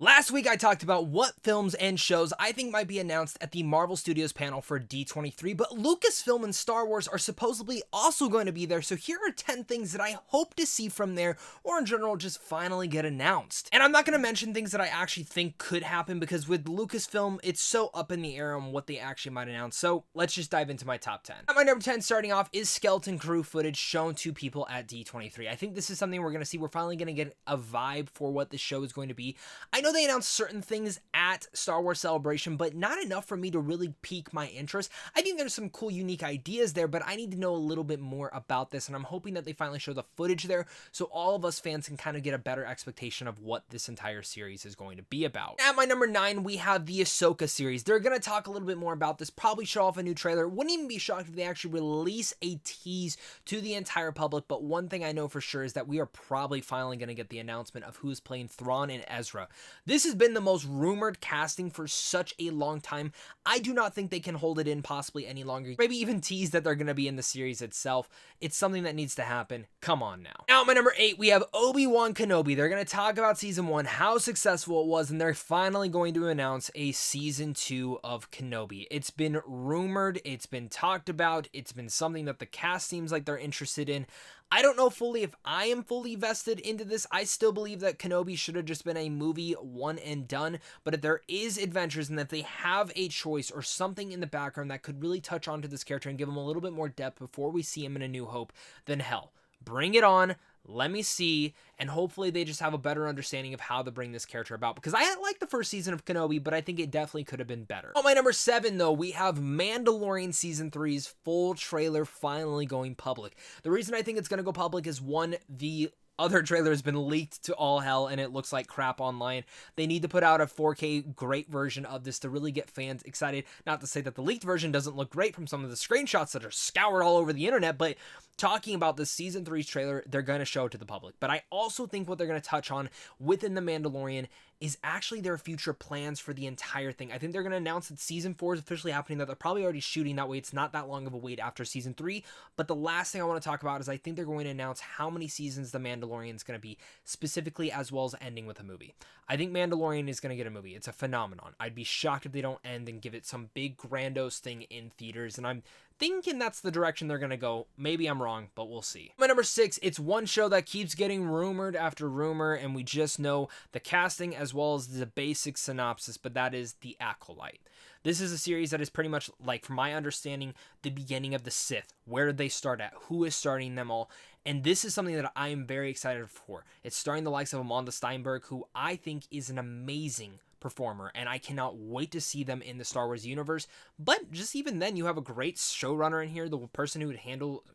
Last week I talked about what films and shows I think might be announced at the Marvel Studios panel for D23, but Lucasfilm and Star Wars are supposedly also going to be there, so here are 10 things that I hope to see from there, or in general just finally get announced. And I'm not going to mention things that I actually think could happen, because with Lucasfilm, it's so up in the air on what they actually might announce, so let's just dive into my top 10. At my number 10 starting off is Skeleton Crew footage shown to people at D23. I think this is something we're going to see. We're finally going to get a vibe for what the show is going to be. I know they announced certain things at Star Wars Celebration, but not enough for me to really pique my interest. I think there's some cool, unique ideas there, but I need to know a little bit more about this, and I'm hoping that they finally show the footage there so all of us fans can kind of get a better expectation of what this entire series is going to be about. At my number 9, we have the Ahsoka series. They're going to talk a little bit more about this, probably show off a new trailer. Wouldn't even be shocked if they actually release a tease to the entire public, but one thing I know for sure is that we are probably finally going to get the announcement of who's playing Thrawn and Ezra. This has been the most rumored casting for such a long time. I do not think they can hold it in possibly any longer. Maybe even tease that they're going to be in the series itself. It's something that needs to happen. Come on now. Now at my number 8, we have ObiWan Kenobi. They're going to talk about season 1, how successful it was, and they're finally going to announce a season 2 of Kenobi. It's been rumored, it's been talked about, it's been something that the cast seems like they're interested in. I don't know fully if I am fully vested into this. I still believe that Kenobi should have just been a movie, one and done, but if there is adventures and that they have a choice or something in the background that could really touch onto this character and give him a little bit more depth before we see him in A New Hope, then hell, bring it on. Let me see, and hopefully they just have a better understanding of how to bring this character about, because I like the first season of Kenobi, but I think it definitely could have been better. On my number 7, though, we have Mandalorian Season 3's full trailer finally going public. The reason I think it's going to go public is, one, the other trailer has been leaked to all hell and it looks like crap online. They need to put out a 4K great version of this to really get fans excited. Not to say that the leaked version doesn't look great from some of the screenshots that are scoured all over the internet, but talking about the season 3's trailer, they're going to show it to the public. But I also think what they're going to touch on within The Mandalorian is actually their future plans for the entire thing. I think they're going to announce that season 4 is officially happening, that they're probably already shooting. That way it's not that long of a wait after season 3. But the last thing I want to talk about is I think they're going to announce how many seasons The Mandalorian is going to be, specifically, as well as ending with a movie. I think Mandalorian is going to get a movie. It's a phenomenon. I'd be shocked if they don't end and give it some big grandiose thing in theaters, and I'm thinking that's the direction they're going to go. Maybe I'm wrong, but we'll see. My number 6, it's one show that keeps getting rumored after rumor, and we just know the casting as well as the basic synopsis, but that is The Acolyte. This is a series that is pretty much, like, from my understanding, the beginning of the Sith. Where did they start at? Who is starting them all? And this is something that I am very excited for. It's starring the likes of Amanda Steinberg, who I think is an amazing performer, and I cannot wait to see them in the Star Wars universe. But just even then, you have a great showrunner in here, the person who would handle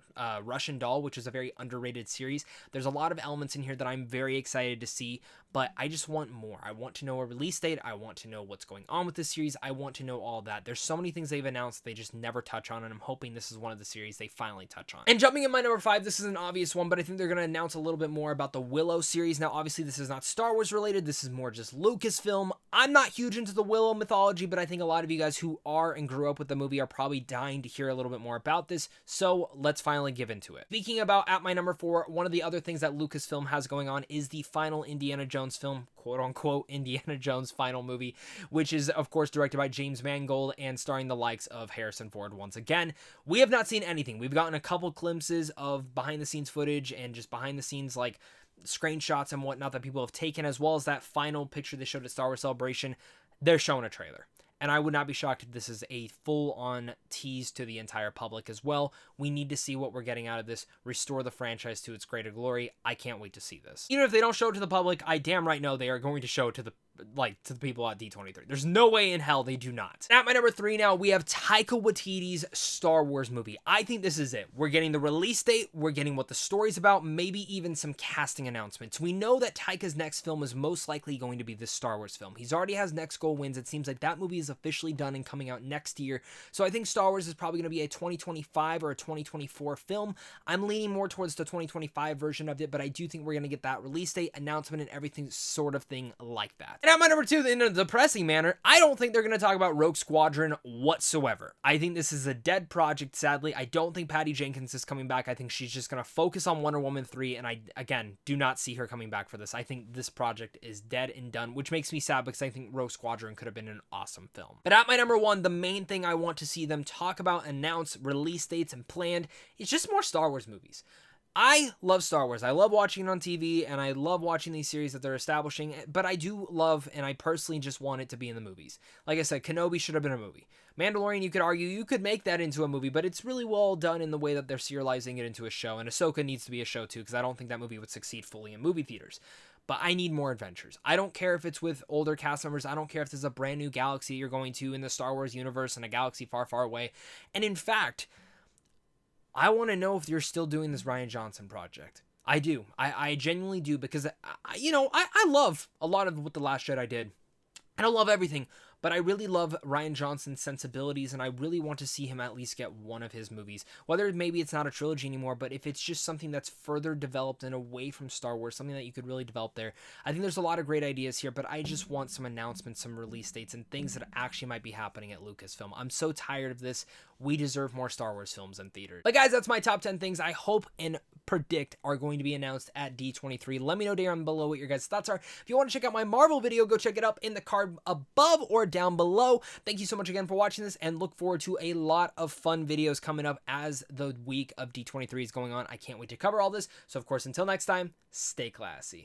Russian Doll, which is a very underrated series. There's a lot of elements in here that I'm very excited to see, but I just want more. I want to know a release date. I want to know what's going on with this series. I want to know all that. There's so many things they've announced they just never touch on, and I'm hoping this is one of the series they finally touch on. And jumping in my number 5, this is an obvious one, but I think they're going to announce a little bit more about the Willow series. Now, obviously, this is not Star Wars related. This is more just Lucasfilm. I'm not huge into the Willow mythology, but I think a lot of you guys who are and grew up with the movie are probably dying to hear a little bit more about this, so let's finally give into it. Speaking about at my number 4, one of the other things that Lucasfilm has going on is the final Indiana Jones film, quote-unquote Indiana Jones final movie, which is, of course, directed by James Mangold and starring the likes of Harrison Ford once again. We have not seen anything. We've gotten a couple glimpses of behind-the-scenes footage and just behind-the-scenes, like, screenshots and whatnot that people have taken, as well as that final picture they showed at Star Wars Celebration. They're showing a trailer. And I would not be shocked if this is a full-on tease to the entire public as well. We need to see what we're getting out of this, restore the franchise to its greater glory. I can't wait to see this. Even if they don't show it to the public, I damn right know they are going to show it to the people at D23. There's no way in hell they do not. At my number 3 now, we have Taika Waititi's Star Wars movie. I think this is it. We're getting the release date, we're getting what the story's about, maybe even some casting announcements. We know that Taika's next film is most likely going to be this Star Wars film. He's already has Next Goal Wins. It seems like that movie is officially done and coming out next year. So I think Star Wars is probably going to be a 2025 or a 2024 film. I'm leaning more towards the 2025 version of it, but I do think we're going to get that release date, announcement, and everything sort of thing like that. And at my number 2, in a depressing manner, I don't think they're going to talk about Rogue Squadron whatsoever. I think this is a dead project, sadly. I don't think Patty Jenkins is coming back. I think she's just going to focus on Wonder Woman 3, and I, again, do not see her coming back for this. I think this project is dead and done, which makes me sad because I think Rogue Squadron could have been an awesome film. But at my number 1, the main thing I want to see them talk about, announce, release dates, and planned is just more Star Wars movies. I love Star Wars. I love watching it on TV, and I love watching these series that they're establishing, but I do love, and I personally just want it to be in the movies. Like I said, Kenobi should have been a movie. Mandalorian, you could argue, you could make that into a movie, but it's really well done in the way that they're serializing it into a show, and Ahsoka needs to be a show too, because I don't think that movie would succeed fully in movie theaters. But I need more adventures. I don't care if it's with older cast members. I don't care if there's a brand new galaxy you're going to in the Star Wars universe in a galaxy far, far away. And in fact, I want to know if you're still doing this Rian Johnson project. I do. I genuinely do, because, I love a lot of what The Last Jedi did. I don't love everything, but I really love Rian Johnson's sensibilities, and I really want to see him at least get one of his movies. Whether maybe it's not a trilogy anymore, but if it's just something that's further developed and away from Star Wars, something that you could really develop there. I think there's a lot of great ideas here, but I just want some announcements, some release dates, and things that actually might be happening at Lucasfilm. I'm so tired of this. We deserve more Star Wars films in theaters. But guys, that's my top 10 things I hope and predict are going to be announced at D23. Let me know down below what your guys' thoughts are. If you want to check out my Marvel video, go check it up in the card above or down below. Thank you so much again for watching this, and look forward to a lot of fun videos coming up as the week of D23 is going on. I can't wait to cover all this. So of course, until next time, stay classy.